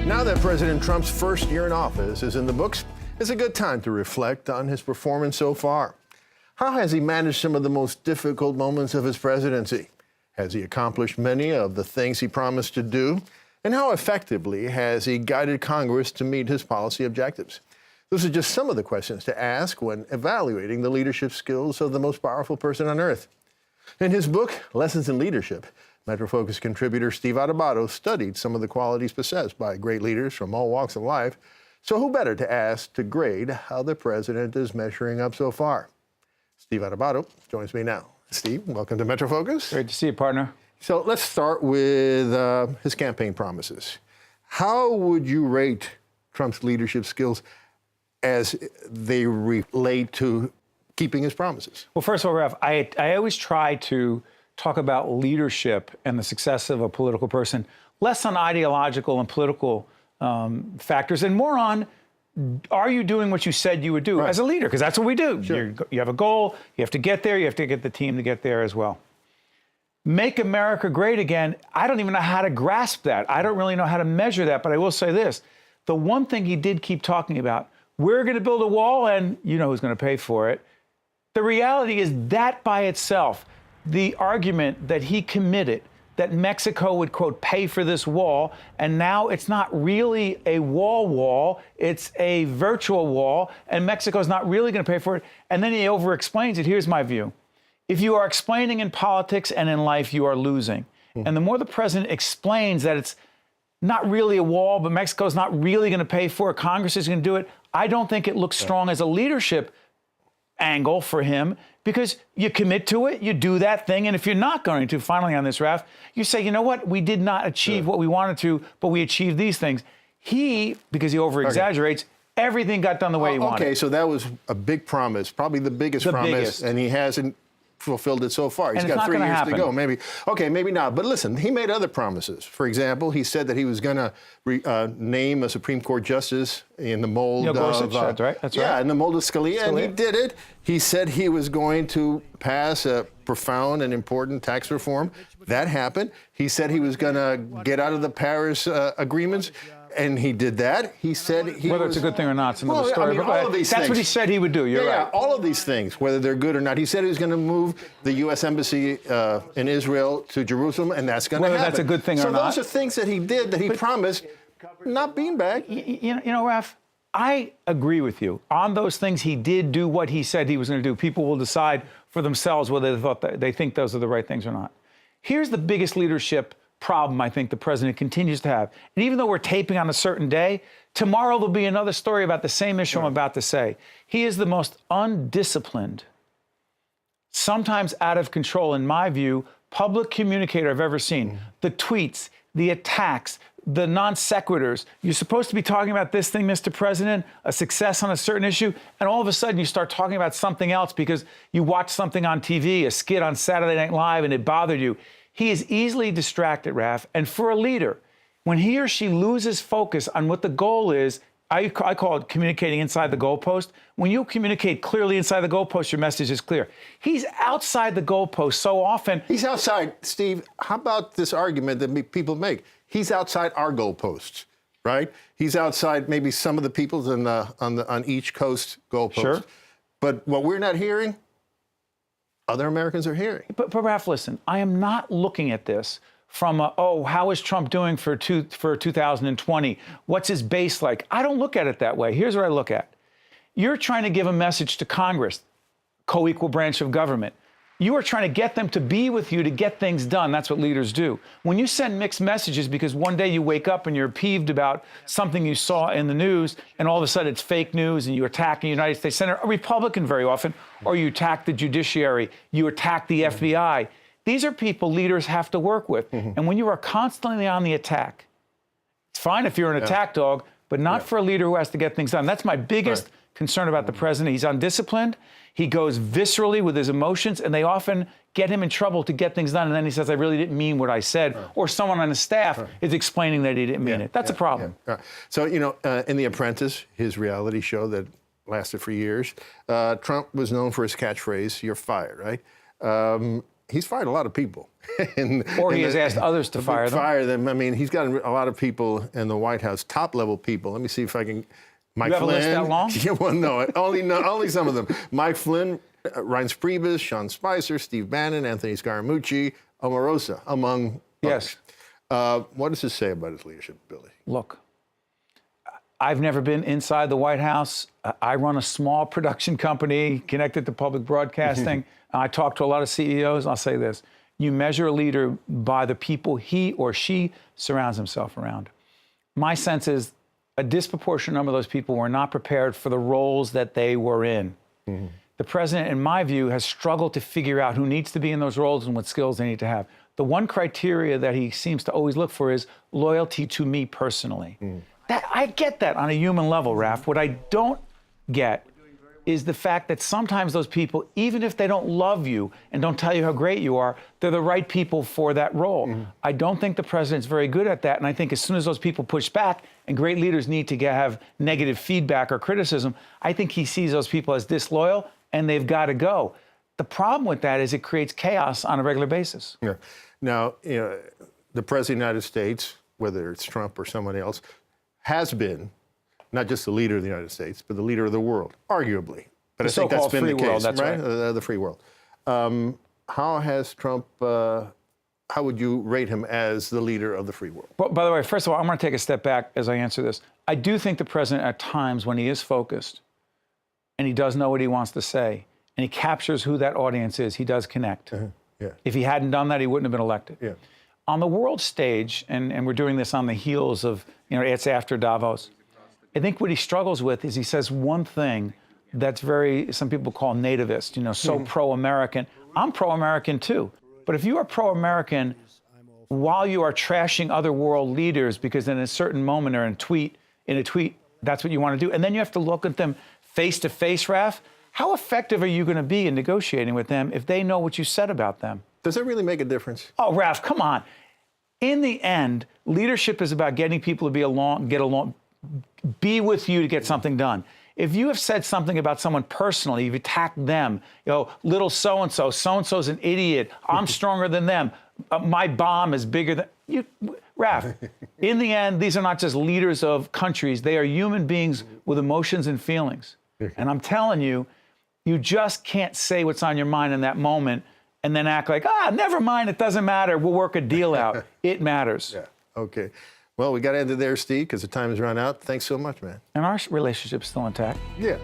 Now that President Trump's first year in office is in the books, it's a good time to reflect on his performance so far. How has he managed some of the most difficult moments of his presidency? Has he accomplished many of the things he promised to do? And how effectively has he guided Congress to meet his policy objectives? Those are just some of the questions to ask when evaluating the leadership skills of the most powerful person on earth. In his book, Lessons in Leadership, Metro Focus contributor Steve Adubato studied some of the qualities possessed by great leaders from all walks of life. So who better to ask to grade how the president is measuring up so far? Steve Adubato joins me now. Steve, welcome to Metro Focus. Great to see you, partner. So let's start with his campaign promises. How would you rate Trump's leadership skills as they relate to keeping his promises? Well, first of all, Ralph, I always try to talk about leadership and the success of a political person, less on ideological and political factors and more on, are you doing what you said you would do as a leader? Because that's what we do. Sure. You have a goal, you have to get there, you have to get the team to get there as well. Make America great again. I don't even know how to grasp that. I don't really know how to measure that, but I will say this. The one thing he did keep talking about, we're going to build a wall and you know who's going to pay for it. The reality is that by itself, the argument that he committed that Mexico would, quote, pay for this wall, and now it's not really a wall, it's a virtual wall, and Mexico's not really going to pay for it. And then he over-explains it. Here's my view. If you are explaining in politics and in life, you are losing. And the more the president explains that it's not really a wall, but Mexico's not really going to pay for it, Congress is going to do it, I don't think it looks strong as a leadership angle for him, because you commit to it, you do that thing, and if you're not going to, finally on this, Ralph, you say, you know what, we did not achieve what we wanted to, but we achieved these things. He, because he over-exaggerates, everything got done the way he wanted. Okay, so that was a big promise, probably the biggest promise, and he hasn't fulfilled it so far. He's got 3 years to go, maybe. Okay, maybe not. But listen, he made other promises. For example, he said that he was going to name a Supreme Court justice in the mold of... Gorsuch, that's right. Yeah, in the mold of Scalia, and he did it. He said he was going to pass a profound and important tax reform. That happened. He said he was going to get out of the Paris agreements. And he did that. He said he Whether it's a good thing or not, it's another story. I mean, all of these that's things. what he said he would do. You're right. Yeah, all of these things, whether they're good or not. He said he was going to move the U.S. Embassy in Israel to Jerusalem, and that's going to happen. Whether that's a good thing or not. So those are things that he did that he promised, not beanbag. You know, Ralph, I agree with you. On those things, he did do what he said he was going to do. People will decide for themselves whether they think those are the right things or not. Here's the biggest leadership problem I think the president continues to have. And even though we're taping on a certain day, tomorrow there'll be another story about the same issue I'm about to say. He is the most undisciplined, sometimes out of control, in my view, public communicator I've ever seen. The tweets, the attacks, the non sequiturs. You're supposed to be talking about this thing, Mr. President, a success on a certain issue, and all of a sudden you start talking about something else because you watched something on TV, a skit on Saturday Night Live, and it bothered you. He is easily distracted, Raf, and for a leader, when he or she loses focus on what the goal is, I call it communicating inside the goalpost. When you communicate clearly inside the goalpost, your message is clear. He's outside the goalpost so often. He's outside, Steve. How about this argument that people make? He's outside our goalposts, right? He's outside maybe some of the people's on each coast goalpost. Sure. But what we're not hearing, other Americans are hearing. But Ralph, listen, I am not looking at this from, how is Trump doing for 2020? What's his base like? I don't look at it that way. Here's what I look at. You're trying to give a message to Congress, co-equal branch of government. You are trying to get them to be with you to get things done. That's what leaders do. When you send mixed messages because one day you wake up and you're peeved about something you saw in the news and all of a sudden it's fake news and you attack a United States Senator, a Republican very often, or you attack the judiciary, you attack the FBI. These are people leaders have to work with. And when you are constantly on the attack, it's fine if you're an attack dog, but not for a leader who has to get things done. That's my biggest concern about the president. He's undisciplined. He goes viscerally with his emotions, and they often get him in trouble to get things done. And then he says, I really didn't mean what I said. Or someone on his staff is explaining that he didn't mean it. That's a problem. So, you know, in The Apprentice, his reality show that lasted for years, Trump was known for his catchphrase, "You're fired," right? he's fired a lot of people. Or he has asked others to fire them. Fire them. I mean, he's got a lot of people in the White House, top-level people. Let me see if I can. Mike You have Flynn. a list that long? Yeah, well, no, only some of them. Mike Flynn, Reince Priebus, Sean Spicer, Steve Bannon, Anthony Scaramucci, Omarosa, among Yes. others. What does this say about his leadership ability? Look, I've never been inside the White House. I run a small production company connected to public broadcasting. I talk to a lot of CEOs. I'll say this. You measure a leader by the people he or she surrounds himself around. My sense is a disproportionate number of those people were not prepared for the roles that they were in. The president, in my view, has struggled to figure out who needs to be in those roles and what skills they need to have. The one criteria that he seems to always look for is loyalty to me personally. I get that on a human level, Raf. What I don't get is the fact that sometimes those people, even if they don't love you and don't tell you how great you are, they're the right people for that role. I don't think the president's very good at that. And I think as soon as those people push back, and great leaders need to have negative feedback or criticism, I think he sees those people as disloyal and they've got to go. The problem with that is it creates chaos on a regular basis. Yeah. Now, the President of the United States, whether it's Trump or someone else, has been not just the leader of the United States, but the leader of the world, arguably. But I think that's so-called been the free world, case, that's right. The free world. How has Trump? How would you rate him as the leader of the free world? Well, by the way, first of all, I'm going to take a step back as I answer this. I do think the president, at times, when he is focused and he does know what he wants to say, and he captures who that audience is, he does connect. Yeah. If he hadn't done that, he wouldn't have been elected. Yeah. On the world stage, and we're doing this on the heels of, it's after Davos, I think what he struggles with is he says one thing that's some people call nativist, so pro-American. I'm pro-American too. But if you are pro-American while you are trashing other world leaders because in a certain moment or in a tweet, that's what you want to do, and then you have to look at them face to face, Raf, how effective are you going to be in negotiating with them if they know what you said about them? Does it really make a difference? Oh, Raf, come on. In the end, leadership is about getting people to get along, be with you to get something done. If you have said something about someone personally, you've attacked them, little so-and-so's an idiot, I'm stronger than them, my bomb is bigger than you. Raf, in the end, these are not just leaders of countries. They are human beings with emotions and feelings. And I'm telling you, you just can't say what's on your mind in that moment and then act like, never mind, it doesn't matter. We'll work a deal out. It matters. Yeah. Okay. Well, we got to end it there, Steve, because the time has run out. Thanks so much, man. And our relationship's still intact. Yeah.